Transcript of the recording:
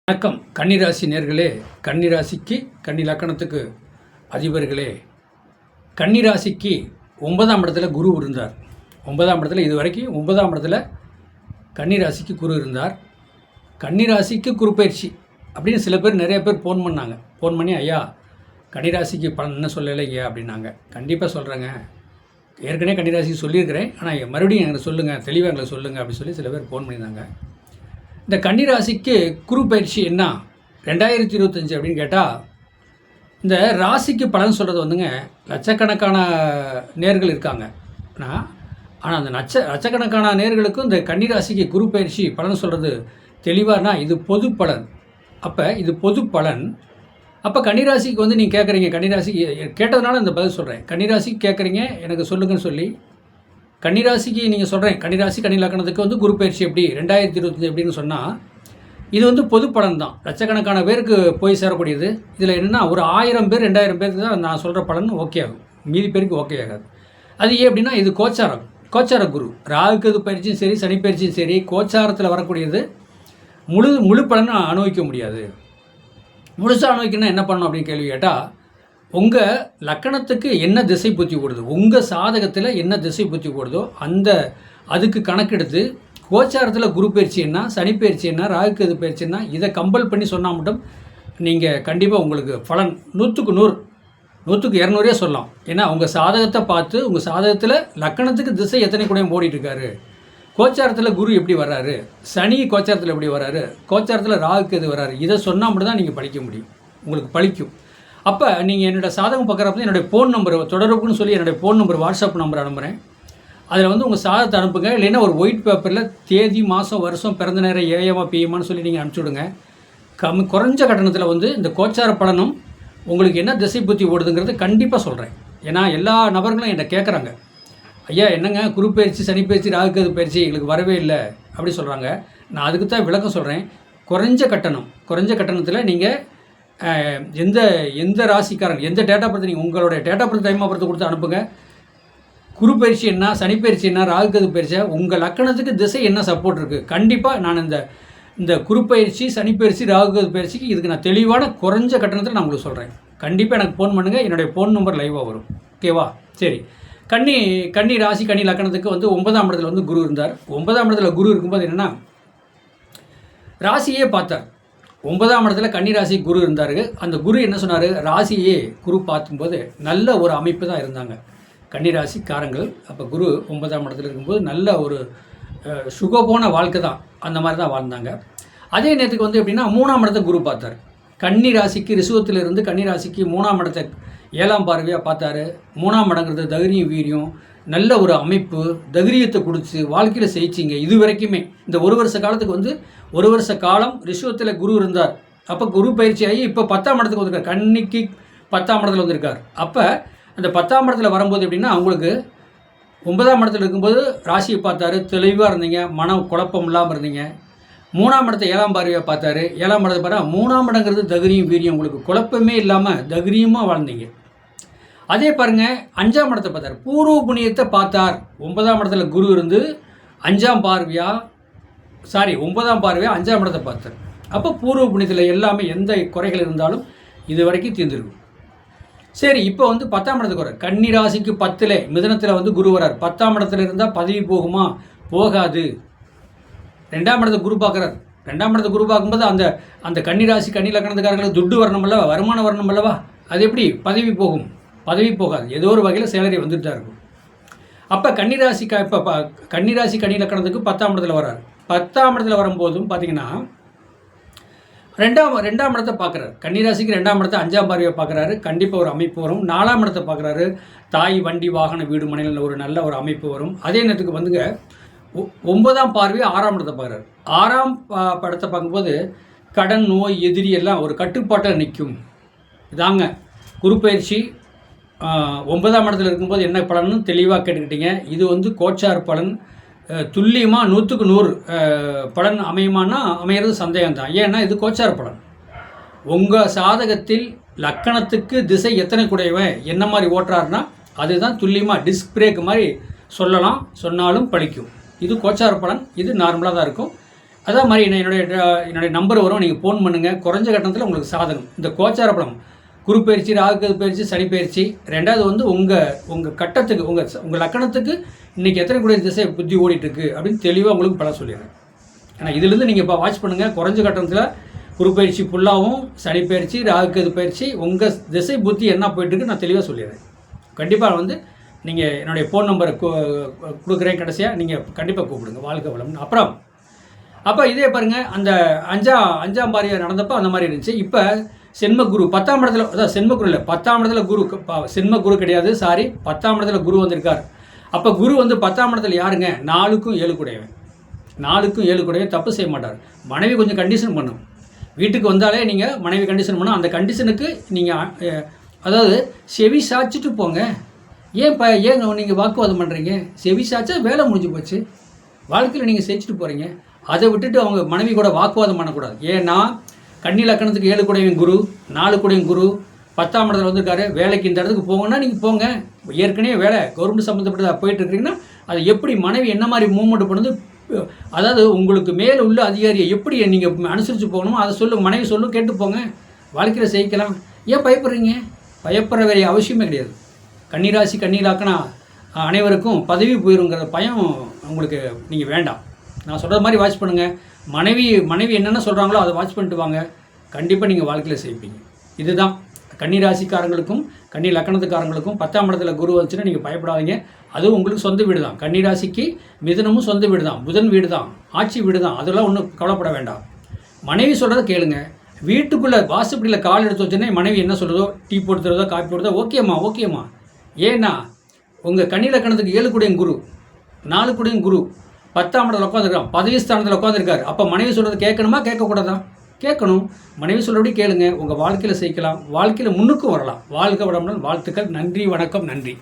வணக்கம் கன்னிராசி நேர்களே, கன்னிராசிக்கு கன்னி லக்கணத்துக்கு அதிபர்களே. கன்னிராசிக்கு 9ஆம் இடத்துல குரு இருந்தார். 9ஆம் இடத்துல இது வரைக்கும் 9ஆம் இடத்துல கன்னிராசிக்கு குரு இருந்தார். கன்னிராசிக்கு குரு பயிற்சி அப்படின்னு சில பேர் நிறைய பேர் ஃபோன் பண்ணாங்க. ஃபோன் பண்ணி ஐயா கன்னிராசிக்கு பலன் என்ன சொல்லலைங்க அப்படின்னாங்க. கண்டிப்பாக சொல்கிறேங்க, ஏற்கனவே கன்னிராசிக்கு சொல்லியிருக்கிறேன், ஆனால் மறுபடியும் எங்களுக்கு சொல்லுங்கள், தெளிவாக எங்களுக்கு சொல்லுங்கள் அப்படின்னு சொல்லி சில பேர் ஃபோன் பண்ணியிருந்தாங்க. இந்த கன்னிராசிக்கு குரு பயிற்சி என்ன 2025 அப்படின்னு கேட்டால், இந்த ராசிக்கு பலன் சொல்கிறது வந்துங்க லட்சக்கணக்கான நேர்கள் இருக்காங்க. ஆனால் அந்த லட்சக்கணக்கான நேர்களுக்கும் இந்த கன்னிராசிக்கு குரு பயிற்சி பலன் சொல்கிறது தெளிவானா இது பொது பலன். அப்போ இது பொது பலன். அப்போ கன்னிராசிக்கு வந்து நீங்கள் கேட்குறீங்க, கன்னிராசிக்கு கேட்டதுனால இந்த பதில் சொல்கிறேன். கன்னிராசிக்கு கேட்குறீங்க எனக்கு சொல்லுங்கன்னு சொல்லி கன்னிராசிக்கு நீங்கள் சொல்கிறேன். கன்னிராசி கன்னி லக்கணத்துக்கு வந்து குரு பயிற்சி எப்படி 2025 எப்படின்னு சொன்னால், இது வந்து பொது பலன் தான், லட்சக்கணக்கான பேருக்கு போய் சேரக்கூடியது. இதில் என்னென்னா ஒரு 1000 பேர் 2000 பேருக்கு தான் நான் சொல்கிற பலன் ஓகே ஆகும், மீதி பேருக்கு ஓகே ஆகாது. அது ஏன் அப்படின்னா இது கோச்சார குரு. ராகுக்கு பயிற்சியும் சரி, சனி பயிற்சியும் சரி, கோச்சாரத்தில் வரக்கூடியது முழு பலனை அனுபவிக்க முடியாது. முழுசாக அனுபவிக்கணும்னா என்ன பண்ணணும் அப்படின்னு கேள்வி கேட்டால், உங்கள் லக்கணத்துக்கு என்ன திசை புத்தி ஓடுது, உங்கள் சாதகத்தில் என்ன திசை புத்தி ஓடுதோ அதுக்கு கணக்கெடுத்து கோச்சாரத்தில் குரு பயிற்சி என்ன, சனி பயிற்சி என்ன, ராகுக்கு எது பயிற்சி என்ன, இதை கம்பல் பண்ணி சொன்னால் மட்டும் நீங்கள் கண்டிப்பாக உங்களுக்கு பலன் 100க்கு 100 100க்கு 200 சொல்லலாம். ஏன்னா உங்கள் சாதகத்தை பார்த்து உங்கள் சாதகத்தில் லக்கணத்துக்கு திசை எத்தனை கூட ஓடிட்டுருக்காரு, கோச்சாரத்தில் குரு எப்படி வர்றாரு, சனி கோச்சாரத்தில் எப்படி வர்றாரு, கோச்சாரத்தில் ராகுக்கு எது வர்றாரு, இதை சொன்னால் மட்டும் தான் நீங்கள் படிக்க முடியும், உங்களுக்கு பழிக்கும். அப்போ நீங்கள் என்னோடய சாதகம் பார்க்குறப்ப என்னுடைய ஃபோன் நம்பர் தொடர்புன்னு சொல்லி என்னுடைய ஃபோன் நம்பர் வாட்ஸ்அப் நம்பர் அனுப்புகிறேன். அதில் வந்து உங்கள் சாதத்தை அனுப்புங்க. இல்லைன்னா ஒரு ஒயிட் பேப்பரில் தேதி, மாதம், வருஷம், பிறந்த நேரம், ஏஎம்மா பிஎம்மான்னு சொல்லி நீங்கள் அனுப்பிச்சி விடுங்க. குறைஞ்ச கட்டணத்தில் வந்து இந்த கோச்சார பலனும் உங்களுக்கு என்ன திசை புத்தி ஓடுதுங்கிறது கண்டிப்பாக சொல்கிறேன். ஏன்னா எல்லா நபர்களும் என்னை கேட்குறாங்க, ஐயா என்னங்க குரு பயிற்சி, சனி பயிற்சி, ராகுக்கு பயிற்சி எங்களுக்கு வரவே இல்லை அப்படி சொல்கிறாங்க. நான் அதுக்கு தான் விளக்கம் சொல்கிறேன். குறைஞ்ச கட்டணத்தில் நீங்கள் எந்த ராசிக்காரங்க எந்த டேட்டா பர்த் நீங்கள் உங்களுடைய டேட்டா பர்த் டைம் பர்த் கொடுத்து அனுப்புங்க. குரு பயிற்சி என்ன, சனி பயிற்சி என்ன, ராகுக்கு பயிற்சி, உங்கள் லக்கணத்துக்கு திசை என்ன சப்போர்ட் இருக்குது. கண்டிப்பாக நான் இந்த குரு பயிற்சி, சனி பயிற்சி, ராகுக்கு பயிற்சிக்கு இதுக்கு நான் தெளிவான குறைஞ்ச கட்டணத்தில் நான் உங்களுக்கு சொல்கிறேன். கண்டிப்பாக எனக்கு ஃபோன் பண்ணுங்கள், என்னுடைய ஃபோன் நம்பர் லைவாக வரும். ஓகேவா? சரி. கன்னி ராசி கன்னி லக்கணத்துக்கு வந்து 9ஆம் இடத்துல வந்து குரு இருந்தார். 9ஆம் இடத்துல குரு இருக்கும்போது என்னென்னா ராசியே பார்த்தார். 9ஆம் இடத்துல கன்னிராசி குரு இருந்தார். அந்த குரு என்ன சொன்னார், ராசியே குரு பார்க்கும்போது நல்ல ஒரு அமைப்பு தான் இருந்தாங்க கன்னிராசிக்காரங்கள். அப்போ குரு 9ஆம் இடத்துல இருக்கும்போது நல்ல ஒரு சுகபோன வாழ்க்கை தான், அந்த மாதிரி தான் வாழ்ந்தாங்க. அதே நேரத்துக்கு வந்து எப்படின்னா 3ஆம் இடத்தை குரு பார்த்தார். கன்னிராசிக்கு ரிசுவத்தில் இருந்து கன்னிராசிக்கு 3ஆம் இடத்தை 7ஆம் பார்வையாக பார்த்தாரு. 3ஆம் இடங்கிறது தைரியம், வீரியம், நல்ல ஒரு அமைப்பு, தைரியத்தை கொடுத்து வாழ்க்கையில் ஜெயிச்சிங்க. இது வரைக்குமே இந்த ஒரு வருஷ காலத்துக்கு வந்து 1 வருஷ காலம் ரிஷுவத்தில் குரு இருந்தார். அப்போ குரு பயிற்சி ஆகி இப்போ 10ஆம் இடத்துக்கு வந்திருக்கார். கன்னிக்கு 10ஆம் இடத்துல வந்திருக்கார். அப்போ அந்த 10ஆம் இடத்துல வரும்போது எப்படின்னா அவங்களுக்கு 9ஆம் இடத்துல இருக்கும்போது ராசியை பார்த்தாரு, தெளிவாக இருந்தீங்க, மன குழப்பம் இல்லாமல் இருந்தீங்க. 3ஆம் இடத்தை 7ஆம் பார்வையாக பார்த்தாரு. 7ஆம் இடத்தை பார்த்தா 3ஆம் இடங்கிறது தைரியம், வீரியம், உங்களுக்கு குழப்பமே இல்லாமல் தைரியமாக வாழ்ந்தீங்க. அதே பாருங்கள் 5ஆம் இடத்தை பார்த்தார், பூர்வ புண்ணியத்தை பார்த்தார். 9ஆம் இடத்துல குரு இருந்து 9ஆம் பார்வையாக 5ஆம் இடத்தை பார்த்தார். அப்போ பூர்வ புண்ணியத்தில் எல்லாமே எந்த குறைகள் இருந்தாலும் இது வரைக்கும் தீர்ந்துருக்கும். சரி, இப்போ வந்து 10ஆம் இடத்துக்கு வர கன்னி ராசிக்கு 10ல் மிதனத்தில் வந்து குரு வரார். 10ஆம் இடத்துல இருந்தால் பதவி போகுமா? போகாது. 2ஆம் இடத்தை குரு பார்க்குறார். 2ஆம் இடத்தை குரு பார்க்கும்போது அந்த கன்னி ராசி கன்னி லக்கணத்துக்காரங்களுக்கு துட்டு வரணும் அல்லவா, வருமானம் வரணும் அல்லவா, அது எப்படி பதவி போகும்? பதவி போகாது. ஏதோ ஒரு வகையில் சேலரி வந்துட்டு தான் இருக்கும். அப்போ கன்னிராசி கன்னி லக்கணத்துக்கு 10ஆம் இடத்துல வரார். 10ஆம் இடத்துல வரும்போதும் பார்த்தீங்கன்னா ரெண்டாம் இடத்தை பார்க்குறாரு. கன்னிராசிக்கு 2ஆம் இடத்தை 5ஆம் பார்வையை பார்க்குறாரு. கண்டிப்பாக ஒரு அமைப்பு வரும். 4ஆம் இடத்தை பார்க்குறாரு. தாய், வண்டி, வாகன, வீடு, மனையில் ஒரு நல்ல ஒரு அமைப்பு வரும். அதே நேரத்துக்கு வந்துங்க 9ஆம் பார்வையை 6ஆம் இடத்தை பார்க்குறாரு. 6ஆம் படத்தை பார்க்கும்போது கடன், நோய், எதிரி எல்லாம் ஒரு கட்டுப்பாட்டில் நிற்கும். இதாங்க குரு பயிற்சி 9ஆம் இடத்துல இருக்கும்போது என்ன பலன்னு தெளிவாக கேட்டுக்கிட்டீங்க. இது வந்து கோச்சார் பலன். துல்லியமாக 100க்கு 100 பலன் அமையுமானா அமையிறது சந்தேகம் தான். ஏன்னா இது கோச்சார பலன். உங்கள் சாதகத்தில் லக்கணத்துக்கு திசை எத்தனை கூடையவன் என்ன மாதிரி ஓட்டுறாருன்னா அதுதான் துல்லியமாக டிஸ்க் பிரேக் மாதிரி சொன்னாலும் பழிக்கும். இது கோச்சார பலன். இது நார்மலாக தான் இருக்கும். அதான் மாதிரி என்னுடைய நம்பர் வரும், நீங்கள் ஃபோன் பண்ணுங்கள். குறைஞ்ச கட்டணத்தில் உங்களுக்கு சாதகம். இந்த கோச்சார பலம் குரு பயிற்சி, ராகு பயிற்சி, சனி பயிற்சி, ரெண்டாவது வந்து உங்கள் கட்டத்துக்கு உங்கள் லக்கணத்துக்கு இன்றைக்கி எத்தனை கூட திசை புத்தி ஓடிட்டுருக்கு அப்படின்னு தெளிவாக உங்களுக்கு பல சொல்லிடுறேன். ஏன்னா இதுலேருந்து நீங்கள் இப்போ வாட்ச் பண்ணுங்கள். குறைஞ்ச கட்டணத்தில் குரு பயிற்சி ஃபுல்லாகவும், சனி பயிற்சி, ராகு பயிற்சி, உங்கள் திசை புத்தி என்ன போயிட்டுருக்கு நான் தெளிவாக சொல்லிடுறேன். கண்டிப்பாக வந்து நீங்கள் என்னுடைய ஃபோன் நம்பரை கொடுக்குறேன். கடைசியாக நீங்கள் கண்டிப்பாக கூப்பிடுங்க. வாழ்க்கை வளம்னு. அப்புறம் அப்போ இதே பாருங்கள், அந்த அஞ்சாம் பாரியம் நடந்தப்போ அந்த மாதிரி இருந்துச்சு. இப்போ சென்மகுரு 10ஆம் இடத்துல, அதான் சென்மகுரு இல்லை, 10ஆம் இடத்துல குரு, சென்மகுரு கிடையாது, சாரி, 10ஆம் இடத்துல குரு வந்திருக்கார். அப்போ குரு வந்து 10ஆம் இடத்துல யாருங்க? 4க்கும் 7 கூடையவன். 4க்கும் 7 கூடையவன் தப்பு செய்ய மாட்டார். மனைவி கொஞ்சம் கண்டிஷன் பண்ணும். வீட்டுக்கு வந்தாலே நீங்கள் மனைவி கண்டிஷன் பண்ணால் அந்த கண்டிஷனுக்கு நீங்கள் அதாவது செவி சாய்ச்சிட்டு போங்க. ஏன் நீங்கள் வாக்குவாதம் பண்ணுறீங்க? செவி சாய்ச்சா வேலை முடிஞ்சு போச்சு. வாழ்க்கையில் நீங்கள் செஞ்சுட்டு போகிறீங்க. அதை விட்டுட்டு அவங்க மனைவி கூட வாக்குவாதம் பண்ணக்கூடாது. ஏன்னா கன்னி லக்கணத்துக்கு 7 கூடையும் குரு, 4 கூடையும் குரு, 10ஆம் இடத்துல வந்திருக்காரு. வேலைக்கு இந்த இடத்துக்கு போங்கன்னா நீங்கள் போங்க. ஏற்கனவே வேலை கவர்மெண்ட் சம்மந்தப்பட்டதாக போயிட்டு இருக்கிறீங்கன்னா அதை எப்படி மனைவி என்ன மாதிரி மூவ்மெண்ட் பண்ணுது, அதாவது உங்களுக்கு மேலே உள்ள அதிகாரியை எப்படி நீங்கள் அனுசரித்து போகணுமோ அதை மனைவி கேட்டு போங்க. வாழ்க்கையில் ஜெயிக்கலாம். ஏன் பயப்படுறீங்க? பயப்படுற வேண்டிய அவசியமே கிடையாது. கன்னிராசி, கன்னி லக்கணம் அனைவருக்கும் பதவி போயிருங்கிற பயம் உங்களுக்கு நீங்கள் வேண்டாம். நான் சொல்கிற மாதிரி வாட்ச் பண்ணுங்கள். மனைவி என்னென்ன சொல்கிறாங்களோ அதை வாட்ச் பண்ணிட்டு வாங்க. கண்டிப்பாக நீங்கள் வாழ்க்கையில் செய்வீங்க. இதுதான் கன்னிராசிக்காரங்களுக்கும் கன்னி லக்கணத்துக்காரங்களுக்கும் 10ஆம் இடத்துல குரு வந்துச்சுன்னா நீங்கள் பயப்படாதீங்க. அதுவும் உங்களுக்கு சொந்த வீடு தான். கன்னிராசிக்கு மிதுனமும் சொந்த வீடு தான், புதன் வீடு தான், ஆட்சி வீடு தான். அதெல்லாம் ஒன்றும் கவலைப்பட வேண்டாம். மனைவி சொல்கிறத கேளுங்க. வீட்டுக்குள்ளே வாசப்படியில் கால் எடுத்து வச்சுன்னா மனைவி என்ன சொல்கிறதோ, டீ போட்டு தருதோ, காப்பி போடுறதோ, ஓகேம்மா. ஏன்னா உங்கள் கன்னி லக்கணத்துக்கு 7 கூடையும் குரு, 4 கூடையும் குரு, 10ஆம் இடத்துல உட்காந்துருக்கான், பதவி ஸ்தானத்தில் உட்காந்துருக்காரு. அப்போ மனைவி சொல்கிறது கேட்கணுமா, கேட்கக்கூடாதா? கேட்கணும். மனைவி சொல்கிறபடி கேளுங்க. உங்கள் வாழ்க்கையில் ஜெயிக்கலாம். வாழ்க்கையில் முன்னுக்கும் வரலாம். வாழ்க்கை வளமுடன். வாழ்த்துக்கள். நன்றி, வணக்கம், நன்றி.